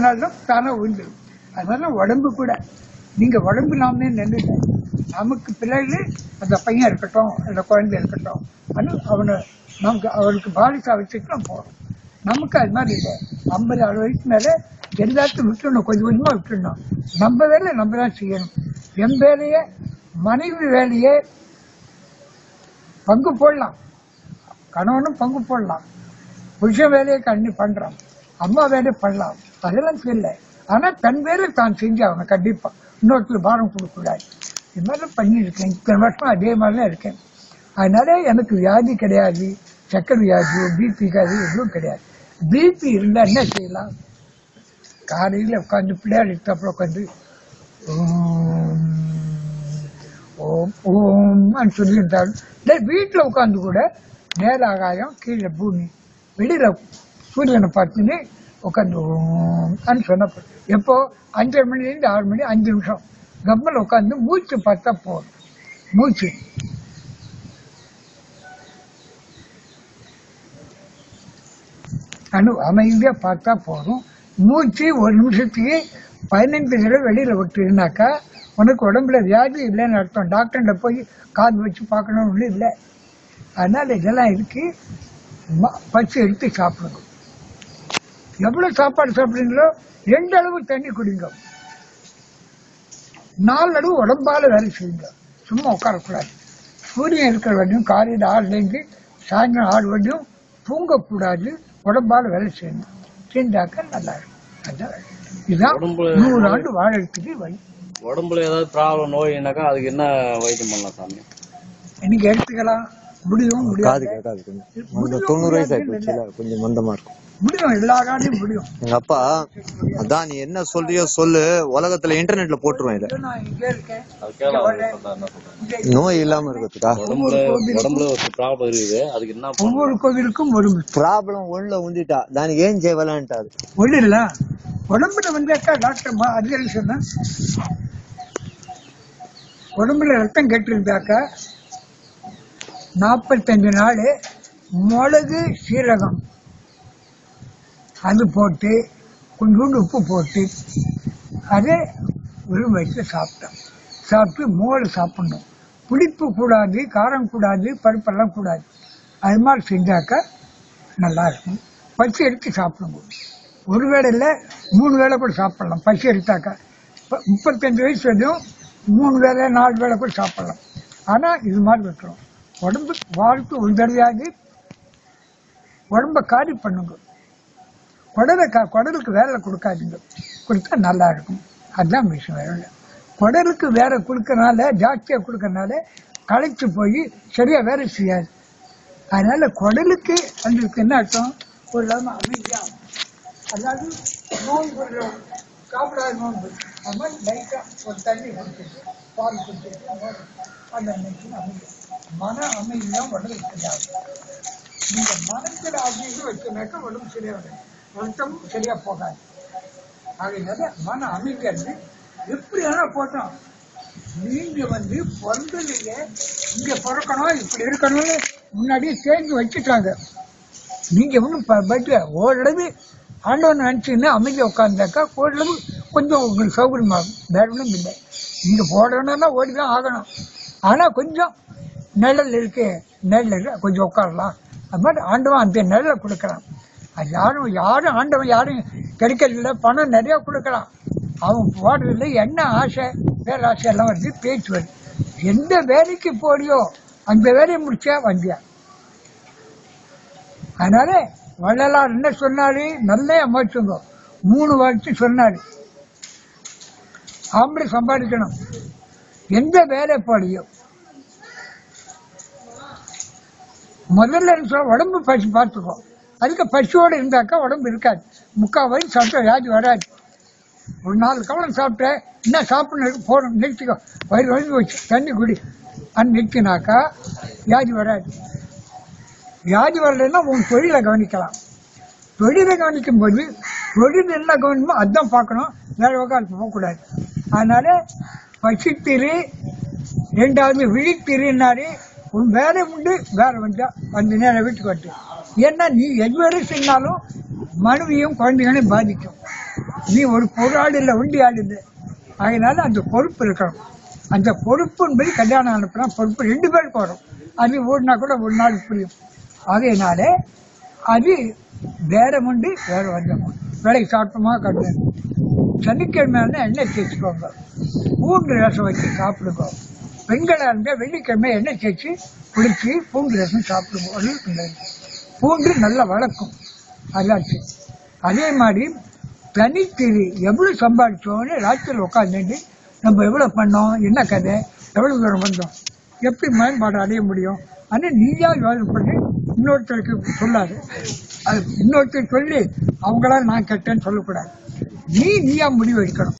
பண்ணாலும் தானே விழுந்துடும். அதனால உடம்பு கூட நீங்க உடம்பு நாமே நின்றுட்டு நமக்கு பிள்ளைகள் அந்த பையன் இருக்கட்டும் அந்த குழந்தை இருக்கட்டும் அவனை நமக்கு அவனுக்கு பாலிசா வச்சுட்டு நம்ம போறோம். நமக்கு அது மாதிரி இல்லை. 50-60 வயசு மேல எல்லாத்தையும் விட்டுடணும், கொஞ்சம் கொஞ்சமா விட்டுடணும். நம்ம வேலையை நம்ம தான் செய்யணும். என் வேலையை மனைவி வேலையை பங்கு போடலாம், கணவனும் பங்கு போடலாம், புருஷன் வேலையை கண்ணி பண்றான், அம்மா வேலையை பண்ணலாம், அதெல்லாம் தெரியல. ஆனா தன் வேலை தான் செஞ்சாங்க கண்டிப்பா, இன்னொருத்தர் பாரம் கொடுக்கக்கூடாது. இது மாதிரிலாம் பண்ணியிருக்கேன். இத்தனை வருஷம் அதே மாதிரிலாம் இருக்கேன். அதனால எனக்கு வியாதி கிடையாது, சக்கரை வியாதியோ பிபி காது எதுவும் கிடையாது. பிபி இருந்தா என்ன செய்யலாம்? காலையில் உட்காந்து பிள்ளையார் எடுத்தப்பறம் உட்காந்து ஓம் ஓம்னு சொல்லியிருந்தாலும் இல்லை, வீட்டில் உட்காந்து கூட நேர ஆகாயம் கீழே பூமி வெளியில சூரியனை பார்த்துன்னு உட்காந்து ஓம்னு சொன்னப்போ எப்போ 5:30 மணிலேருந்து 6 மணி 5 நிமிஷம் கம்மல் உட்காந்து மூச்சு பார்த்தா போதும். மூச்சு அமைதியா பார்த்தா போதும். மூச்சு 1 நிமிஷத்துக்கு 15 தடவை வெளியில விட்டுனாக்கா உனக்கு உடம்புல வியாதி இல்லைன்னு அர்த்தம். டாக்டர்கிட்ட போய் காது வச்சு பார்க்கணும்னு இல்லை. அதனால இதெல்லாம் இருக்கு. பச்சு எடுத்து சாப்பிடுங்க. எவ்வளவு சாப்பாடு சாப்பிடுறீங்களோ 2 அளவு தண்ணி குடிங்க. 4 அளவு உடம்பால வேலை செய்யுங்க. சும்மா உட்காரக்கூடாது. சூரியன் இருக்கிற வரையும் காலையில் 6லேருந்து சாயங்காலம் 6 வரையும் தூங்கக்கூடாது. உடம்பால வேலை செய்யணும். செஞ்சாக்க நல்லா இருக்கும். இதுதான் 100 ஆண்டு வாழறதுக்கு வழி. உடம்புல ஏதாவது ப்ராப்ளம் நோய்னாக்கா அதுக்கு என்ன வைத்தியம் பண்ணலாம் சாமி? இன்னைக்கு எடுத்துக்கலாம். முடியும், முடியாது. 90 வயசு ஆயிடுச்சு, கொஞ்சம் மந்தமா இருக்கும். முடியும், எல்லா காலையும் முடியும். எங்க அப்பா அதான் நீ என்ன சொல்றியோ சொல்லு, உலகத்துல இன்டர்நெட்ல போட்டுருவேன். இத நோய் இல்லாம இருக்கிறதுக்கா உடம்புல ஒரு ப்ராப்ளம் இருக்குது, அதுக்கு என்ன? ஒவ்வொரு கோவிலுக்கும் ஒரு ப்ராப்ளம் ஒண்ணுல உந்திட்டா தானே ஏன் செய்வலான்ட்டாரு. ஒண்ணு இல்ல, உடம்புல வந்தாக்கா டாக்டர் அதிகாரி சொன்னா உடம்புல ரத்தம் கெட்டிருந்தாக்கா 45 நாள் மிளகு சீரகம் அது போட்டு கொஞ்சோண்டு உப்பு போட்டு அதை ஒரு வயசுல சாப்பிட்டு மோளை சாப்பிடணும். புளிப்பு கூடாது, காரம் கூடாது, பருப்பெல்லாம் கூடாது. அது மாதிரி செஞ்சாக்கா நல்லா இருக்கும். பசி எடுத்து சாப்பிடுங்க. ஒரு வேளை இல்லை 3 வேளை கூட சாப்பிடலாம். பசி எடுத்தாக்கா 35 வயசு வரையும் 3 வேளை 4 வேளை கூட சாப்பிடலாம். ஆனா இது மாதிரி வைக்கிறோம். உடம்பு வாழ்க்கை ஒரு தடவையாவது உடம்ப காலி பண்ணுங்க. குடலுக்கு வேலை கொடுக்காதீங்க. கொடுத்தா நல்லா இருக்கும். அதுதான் விஷயம். வேற இல்லை. குடலுக்கு வேலை கொடுக்கறனால, ஜாஸ்தியா கொடுக்கறனால களைச்சு போய் சரியா வேலை செய்யாது. அதனால குடலுக்கு அதுக்கு என்ன அர்த்தம்? ஒரு இல்லாம அமைதியா, அதாவது நோன்பு சாப்பிடாத நோன்பு அது மாதிரி லைட்டா ஒரு தண்ணி குடிச்சிட்டு பால் குடிச்சிட்டு அந்த அன்னைக்கு அமைதி, மன அமைதி தான் உடலுக்கு சரியாகும். நீங்க மனத்துல அமைதி வச்சுனாக்கா உடம்பு சரியா வரும், ரத்தமும் சரியா போகாது. அதனால மன அமைதியா இருந்து எப்படி வேணா போட்டோம். நீங்க பிறந்ததுல இங்க பிறக்கணும், இப்படி இருக்கணும்னு முன்னாடியே சேர்ந்து வச்சுட்டாங்க. நீங்க ஒன்றும் ஓரளவு ஆண்டவன் நினைச்சுன்னா அமைதியா உட்கார்ந்தாக்கா ஓரளவு கொஞ்சம் உங்களுக்கு சௌகரியமாகும். வேற ஒன்றும் இல்லை. நீங்க போடணும்னா ஓடிதான் ஆகணும். ஆனா கொஞ்சம் நிழல் இருக்கு, நிழல் கொஞ்சம் உட்காரலாம். அது மாதிரி ஆண்டவன் அந்த நிழலை கொடுக்கலாம். அது யாரும் ஆண்டவன் யாரும் கிடைக்கிறதில்ல. பணம் நிறைய கொடுக்கலாம், அவன் போடுறதில்ல. என்ன ஆசை, வேற ஆசை எல்லாம் வருது, பேச்சு வருது. எந்த வேலைக்கு போறியோ அந்த வேலையை முடிச்சா வந்தியா. அதனால வள்ளலார் என்ன சொன்னாரு, நல்லா அமைச்சுங்க. 3 வார்த்தை சொன்னாரு. ஆம்பளை சம்பாதிக்கணும். எந்த வேலை போறியோ முதல்ல உடம்பு பசி பார்த்துக்கோ. அதுக்கு பசியோடு இருந்தாக்கா உடம்பு இருக்காது. 3/4 வயசு சாப்பிட்டா வியாதி வராது. ஒரு 4 கவலம் சாப்பிட்ட என்ன சாப்பிடணும் போகணும், நிறுத்திக்கோ. வயிறு வச்சு தண்ணி குடி அன்னு நிறுத்தினாக்கா வியாதி வராது. வியாதி வரலைன்னா உன் தொழிலை கவனிக்கலாம். தொழிலை கவனிக்கும் போது தொழில் என்ன கவனிக்குமோ அதுதான் பார்க்கணும், வேற உட்காந்து போகக்கூடாது. அதனால பசித்திரு, 2வது விழித்திருன்னாரு. உன் வேலை உண்டு, வேலை வந்தா அந்த நேரம் வீட்டுக்கு வந்து. ஏன்னா நீ எதுவரை செஞ்சாலும் மனைவியும் குழந்தைகளையும் பாதிக்கும். நீ ஒரு பொருளாடு இல்லை, ஒண்டி ஆடு இல்லை. அதனால அந்த பொறுப்பு இருக்கணும். அந்த பொறுப்புன்படி கல்யாணம் அனுப்புனா பொறுப்பு 2 பேருக்கு வரும். அது ஓடினா கூட ஒரு நாள் புரியும். அதனால அது வேற உண்டு, வேற வந்தோம். வேலைக்கு சாப்பிட்டோமா கட்டு. சனிக்கிழமை எண்ணெய் தேய்ச்சிக்கோங்க, பூண்டு ரசம் வச்சு சாப்பிடுங்க. பெண்களாக இருந்தால் வெள்ளிக்கிழமை எண்ணெய் தேய்ச்சி குளிச்சு பூண்டு ரசம் சாப்பிடுவோம். அது பூண்டு நல்லா வளர்க்கும். அதாச்சு. அதே மாதிரி தனித்திரி எவ்வளவு சம்பாதிச்சோன்னு ராத்திரியில் உட்காந்துட்டு நம்ம எவ்வளவு பண்ணோம், என்ன கதை, எவ்வளவு தூரம் வந்தோம், எப்படி மேம்பாடு அடைய முடியும். ஆனால் நீயா யோசனை பண்ணி இன்னொருத்தருக்கு சொல்லாது. அது இன்னொருத்தர் சொல்லி அவங்களால நான் கெட்டேன்னு சொல்லக்கூடாது. நீயா முடிவு எடுக்கணும்.